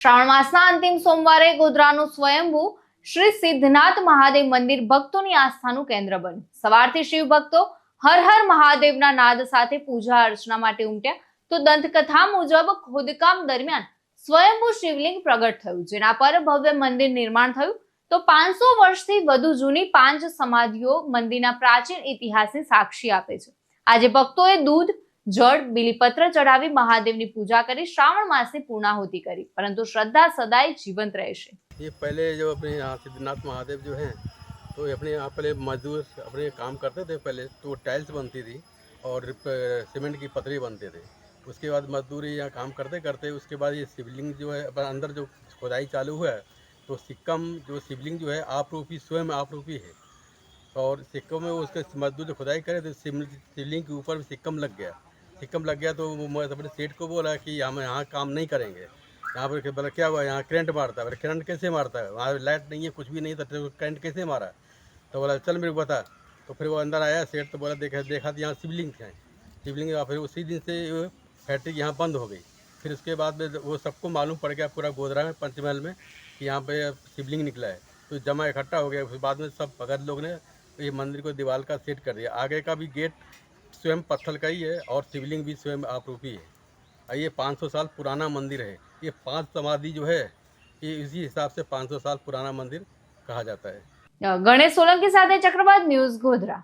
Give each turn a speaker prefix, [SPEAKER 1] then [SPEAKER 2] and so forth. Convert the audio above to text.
[SPEAKER 1] શ્રાવણ માસના અંતિમ સોમવારે ગોધરાનું સ્વયંભૂ શ્રી સિદ્ધનાથ મહાદેવ મંદિર ભક્તોની આસ્થાનું કેન્દ્ર બન્યું। સવારથી શિવ ભક્તો હર હર મહાદેવના નાદ સાથે પૂજા અર્ચના માટે ઉમટ્યા તો દંતકથા મુજબ ખોદકામ દરમિયાન સ્વયંભૂ શિવલિંગ પ્રગટ થયું, જેના પર ભવ્ય મંદિર નિર્માણ થયું। તો 500 વર્ષથી વધુ જૂની 5 સમાધિઓ મંદિરના પ્રાચીન ઇતિહાસની સાક્ષી આપે છે। આજે ભક્તોએ દૂધ, जड़, बिलीपत्र चढ़ावी महादेव की पूजा करी श्रावण मास की पूर्णाहुति करी, परंतु श्रद्धा सदाई जीवंत रहेशे।
[SPEAKER 2] ये पहले जो अपने यहाँ सिद्धनाथ महादेव जो हैं तो अपने यहाँ पहले मजदूर अपने काम करते थे। पहले तो टाइल्स बनती थी और सीमेंट की पतरी बनते थे। उसके बाद मजदूरी यहाँ काम करते करते उसके बाद ये शिवलिंग जो है अंदर जो खुदाई चालू हुआ है तो सिक्कम जो शिवलिंग जो है आपरूपी, स्वयं आपरूपी है। और सिक्कम में उसके मजदूर जो खुदाई करे तो शिवलिंग के ऊपर भी सिक्कम लग गया। तो वो अपने सेठ को बोला कि हम यहाँ काम नहीं करेंगे। यहाँ पर बोला क्या हुआ, यहाँ करंट मारता है। करंट कैसे मारता है, वहाँ लाइट नहीं है, कुछ भी नहीं था, तो करंट कैसे मारा? तो बोला चल मेरे को बता। तो फिर वो अंदर आया सेठ, तो बोला देखा तो यहाँ शिवलिंग है। शिवलिंग फिर उसी दिन से फैक्ट्री यहाँ बंद हो गई। फिर उसके बाद में वो सबको मालूम पड़ गया पूरा गोधरा में, पंचमहल में, कि यहाँ पे शिवलिंग निकला है। तो जमा इकट्ठा हो गया। फिर बाद में सब भगत लोग ने ये मंदिर को दीवार का सेट कर दिया। आगे का भी गेट स्वयं पत्थर का ही है और शिवलिंग भी स्वयं आपरूपी है। ये 500 साल पुराना मंदिर है। ये 5 समाधि जो है ये इसी हिसाब से 500 साल पुराना मंदिर कहा जाता है।
[SPEAKER 1] गणेश सोलंकी साथे चक्रवात न्यूज़ गोधरा।